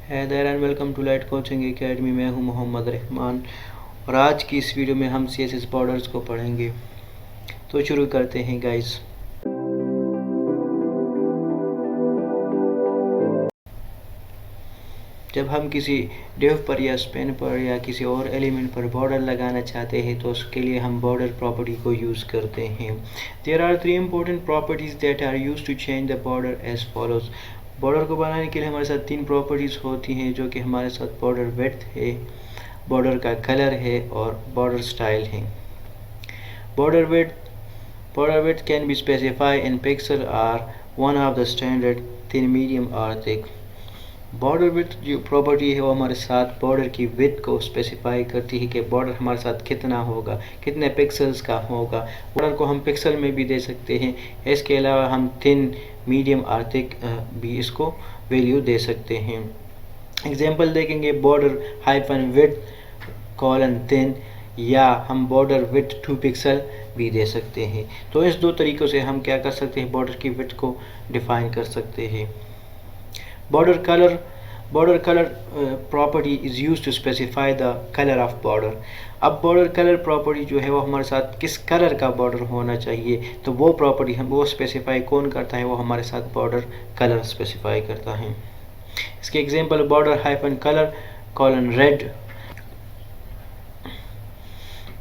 है there and welcome to light coaching academy. मैं हूं मोहम्मद रहमान और आज की इस वीडियो में हम CSS बॉर्डर्स को पढ़ेंगे। तो शुरू करते हैं गाइस। जब हम किसी डिव पर या स्पेन पर या किसी और एलिमेंट पर बॉर्डर लगाना चाहते हैं तो उसके लिए हम बॉर्डर प्रॉपर्टी को यूज़ करते हैं। There are 3 important properties that are used to change the border as follows. बॉर्डर को बनाने के लिए हमारे साथ 3 प्रॉपर्टीज़ होती हैं जो कि हमारे साथ बॉर्डर विड्थ है, बॉर्डर का कलर है और बॉर्डर स्टाइल है। Border width can be specified in pixel or one of the standard thin medium और थिक। बॉर्डर विड्थ जो प्रॉपर्टी है वो हमारे साथ बॉर्डर की विड्थ को स्पेसिफाई करती है कि बॉर्डर हमारे साथ कितना होगा, कितने पिक्सल्स का होगा। बॉर्डर को हम पिक्सल में भी दे सकते हैं। इसके अलावा हम थिन, मीडियम और थिक भी इसको वैल्यू दे सकते हैं। एग्जांपल देखेंगे border hyphen width colon thin, या हम बॉर्डर विड्थ 2 पिक्सल भी दे सकते हैं। तो इस 2 तरीक़ों से हम क्या कर सकते हैं, बॉर्डर की विड्थ को डिफ़ाइन कर सकते हैं। Border color property is used to specify the color of border। अब border color property जो है वो हमारे साथ किस कलर का border होना चाहिए, तो वो property हम वो specify कौन करता है, वो हमारे साथ border color specify करता है। इसके example border hyphen color colon red।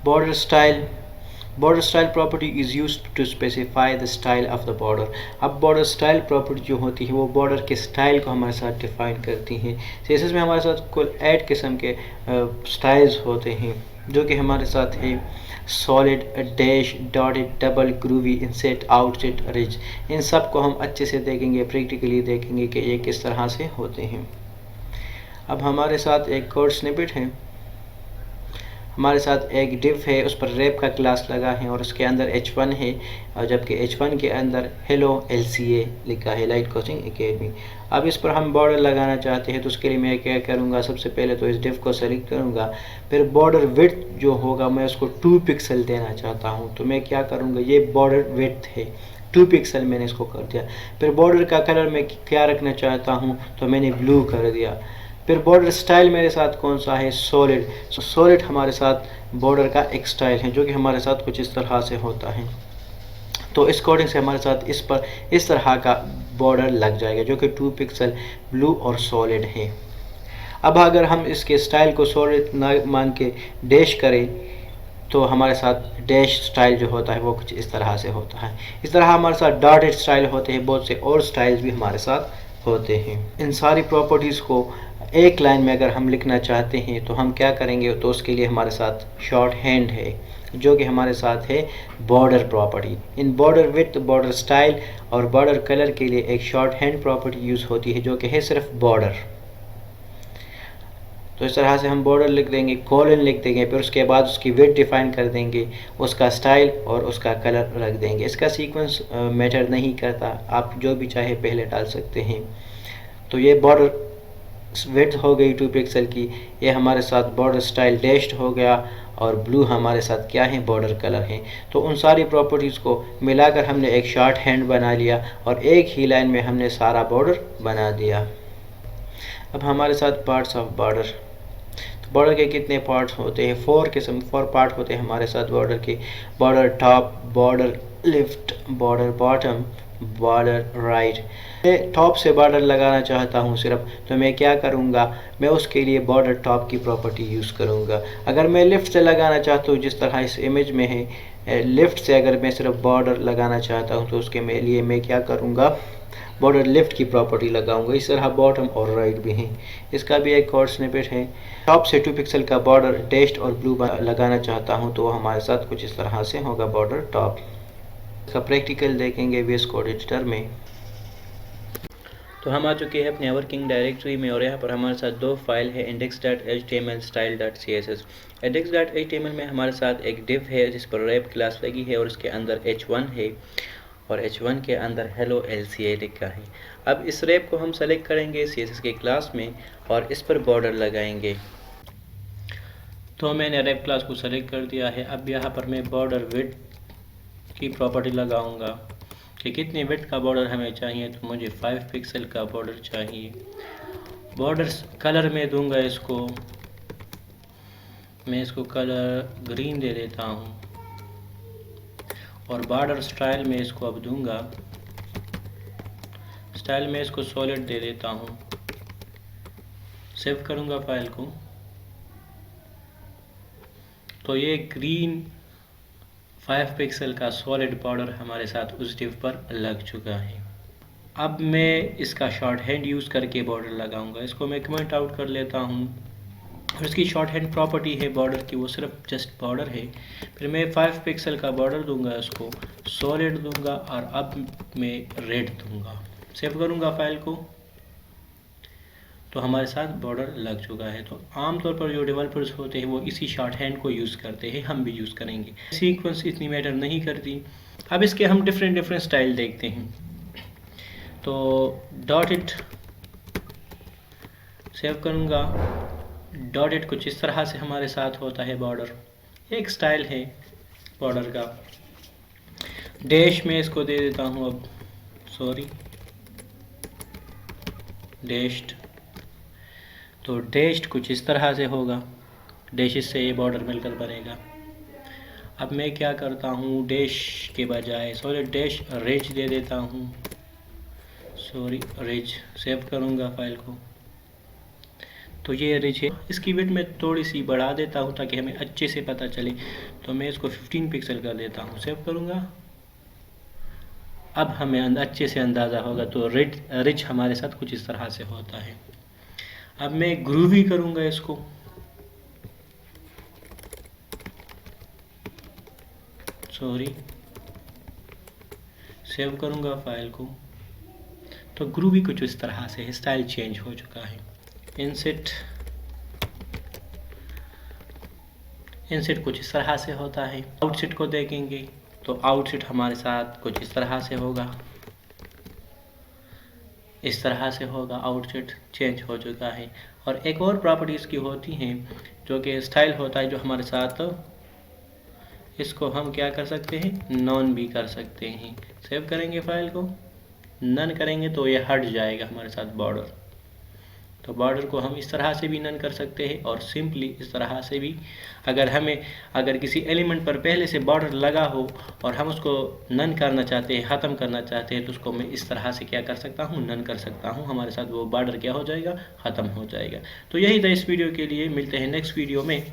Border style property is used to specify the style of the border। अब border style property जो होती है वो border के style को हमारे साथ define करती हैं। CSS में हमारे साथ कुल 8 किस्म के styles होते हैं जो कि हमारे साथ है solid, dash, dotted, double, groovy, inset, outset, ridge। इन सब को हम अच्छे से देखेंगे, प्रैक्टिकली देखेंगे कि ये किस तरह से होते हैं। अब हमारे साथ एक कोड स्निपेट है। हमारे साथ एक डिव है, उस पर रैप का क्लास लगा है और उसके अंदर h1 है, और जबकि h1 के अंदर हेलो LCA लिखा है, लाइट कोचिंग एकेडमी। अब इस पर हम बॉर्डर लगाना चाहते हैं तो उसके लिए मैं क्या करूँगा, सबसे पहले तो इस डिव को सेलेक्ट करूँगा। फिर बॉर्डर विड्थ जो होगा मैं उसको 2 पिक्सल देना चाहता हूँ, तो मैं क्या करूँगा, ये बॉर्डर विड्थ है 2 पिक्सल मैंने इसको कर दिया। फिर बॉर्डर का कलर मैं क्या रखना चाहता हूँ, तो मैंने ब्लू कर दिया। फिर बॉर्डर स्टाइल मेरे साथ कौन सा है, सॉलिड। सॉलिड हमारे साथ बॉर्डर का एक स्टाइल है जो कि हमारे साथ कुछ इस तरह से होता है। तो इस कोडिंग से हमारे साथ इस पर इस तरह का बॉर्डर लग जाएगा जो कि 2 पिक्सल ब्लू और सॉलिड है। अब अगर हम इसके स्टाइल को सॉलिड ना मान के डैश करें तो हमारे साथ डैश स्टाइल जो होता है वो कुछ इस तरह से होता है। इस तरह हमारे साथ डॉटेड स्टाइल होते हैं, बहुत से और स्टाइल्स भी हमारे साथ होते हैं। इन सारी प्रॉपर्टीज़ को एक लाइन में अगर हम लिखना चाहते हैं तो हम क्या करेंगे, तो उसके लिए हमारे साथ शॉर्ट हैंड है जो कि हमारे साथ है बॉर्डर प्रॉपर्टी। इन बॉर्डर विड्थ, बॉर्डर स्टाइल और बॉर्डर कलर के लिए एक शॉर्ट हैंड प्रॉपर्टी यूज़ होती है जो कि है सिर्फ बॉर्डर। तो इस तरह से हम बॉर्डर लिख देंगे, कॉलन लिख देंगे, फिर उसके बाद उसकी विड्थ डिफाइन कर देंगे, उसका स्टाइल और उसका कलर रख देंगे। इसका सीक्वेंस मैटर नहीं करता, आप जो भी चाहे पहले डाल सकते हैं। तो ये बॉर्डर विड्थ हो गई 2 पिक्सल की, ये हमारे साथ बॉर्डर स्टाइल डैश्ड हो गया, और ब्लू हमारे साथ क्या है, बॉर्डर कलर है। तो उन सारी प्रॉपर्टीज़ को मिलाकर हमने एक शॉर्ट हैंड बना लिया और एक ही लाइन में हमने सारा बॉर्डर बना दिया। अब हमारे साथ पार्ट्स ऑफ बॉर्डर, तो बॉर्डर के कितने पार्ट्स होते हैं, 4 पार्ट होते हैं हमारे साथ बॉर्डर के। Border top, border left, border bottom, border right. मैं टॉप से बॉर्डर लगाना चाहता हूँ सिर्फ, तो मैं क्या करूँगा, मैं उसके लिए बॉर्डर टॉप की प्रॉपर्टी यूज़ करूँगा। अगर मैं लेफ़्ट से लगाना चाहता हूँ, जिस तरह इस इमेज में है, लेफ़्ट से अगर मैं सिर्फ बॉर्डर लगाना चाहता हूँ तो उसके लिए मैं क्या करूँगा, बॉर्डर लेफ्ट की प्रॉपर्टी लगाऊंगा। इस तरह बॉटम और राइट भी हैं। इसका भी एक कोड स्निपेट है। टॉप से 2 पिक्सल का बॉर्डर डैश्ड और ब्लू लगाना चाहता हूं तो हमारे साथ कुछ इस तरह से होगा बॉर्डर टॉप। इसका प्रैक्टिकल देखेंगे VS कोड एडिटर में। तो हम आ चुके हैं अपने वर्किंग डायरेक्टरी में और यहाँ पर हमारे साथ 2 फाइल है, index.html, style.css। index.html में हमारे साथ एक डिव है जिस पर रैप क्लास लगी है और उसके अंदर h1 है और h1 के अंदर हेलो LCA लिखा है। अब इस रैप को हम सेलेक्ट करेंगे CSS के क्लास में और इस पर बॉर्डर लगाएंगे। तो मैंने रैप क्लास को सेलेक्ट कर दिया है। अब यहाँ पर मैं बॉर्डर विड्थ की प्रॉपर्टी लगाऊंगा कि कितने विड्थ का बॉर्डर हमें चाहिए, तो मुझे 5 पिक्सल का बॉर्डर चाहिए। बॉर्डर कलर में दूंगा इसको, मैं इसको कलर ग्रीन दे देता हूँ और बॉर्डर स्टाइल में इसको अब दूंगा, स्टाइल में इसको सॉलिड दे देता हूँ। सेव करूँगा फाइल को। तो ये ग्रीन 5 पिक्सल का सॉलिड बॉर्डर हमारे साथ उस डिव पर लग चुका है। अब मैं इसका शॉर्ट हैंड यूज़ करके बॉर्डर लगाऊंगा। इसको मैं कमेंट आउट कर लेता हूँ और इसकी शॉर्ट हैंड प्रॉपर्टी है बॉर्डर की, वो सिर्फ जस्ट बॉर्डर है। फिर मैं 5 पिक्सल का बॉर्डर दूंगा, इसको सॉलिड दूंगा और अब मैं रेड दूंगा। सेव करूंगा फाइल को। तो हमारे साथ बॉर्डर लग चुका है। तो आमतौर पर जो डेवलपर्स होते हैं वो इसी शॉर्ट हैंड को यूज़ करते हैं, हम भी यूज़ करेंगे। सीक्वेंस इतनी मैटर नहीं करती। अब इसके हम डिफरेंट स्टाइल देखते हैं। तो डॉट इट सेव करूँगा। डॉट इट कुछ इस तरह से हमारे साथ होता है बॉर्डर, एक स्टाइल है बॉर्डर का। डैश में इसको दे देता हूँ अब, सॉरी डैश्ड। तो डैश्ड कुछ इस तरह से होगा, डैशेस से ये बॉर्डर मिलकर बनेगा। अब मैं क्या करता हूँ, डैश के बजाय सॉरी डैश रेज दे देता हूँ, सॉरी रेज। सेव करूँगा फाइल को। तो ये रेज है, इसकी विड्थ मैं थोड़ी सी बढ़ा देता हूँ ताकि हमें अच्छे से पता चले। तो मैं इसको 15 पिक्सल कर देता हूँ। सेव करूँगा। अब हमें अच्छे से अंदाज़ा होगा। तो रिच हमारे साथ कुछ इस तरह से होता है। अब मैं ग्रूवी करूँगा इसको। सॉरी सेव करूँगा फाइल को। तो ग्रूवी कुछ इस तरह से है, स्टाइल चेंज हो चुका है। इनसेट कुछ इस तरह से होता है। आउटसेट को देखेंगे तो आउटसेट हमारे साथ कुछ इस तरह से होगा, इस तरह से होगा। आउटसेट चेंज हो चुका है। और एक और प्रॉपर्टीज़ की होती हैं जो कि स्टाइल होता है, जो हमारे साथ, इसको हम क्या कर सकते हैं, नॉन भी कर सकते हैं। सेव करेंगे फाइल को। नन करेंगे तो ये हट जाएगा हमारे साथ बॉर्डर। तो बॉर्डर को हम इस तरह से भी नन कर सकते हैं और सिंपली इस तरह से भी। अगर किसी एलिमेंट पर पहले से बॉर्डर लगा हो और हम उसको नन करना चाहते हैं, ख़त्म करना चाहते हैं, तो उसको मैं इस तरह से क्या कर सकता हूँ, नन कर सकता हूँ। हमारे साथ वो बॉर्डर क्या हो जाएगा, ख़त्म हो जाएगा। तो यही था इस वीडियो के लिए। मिलते हैं नेक्स्ट वीडियो में।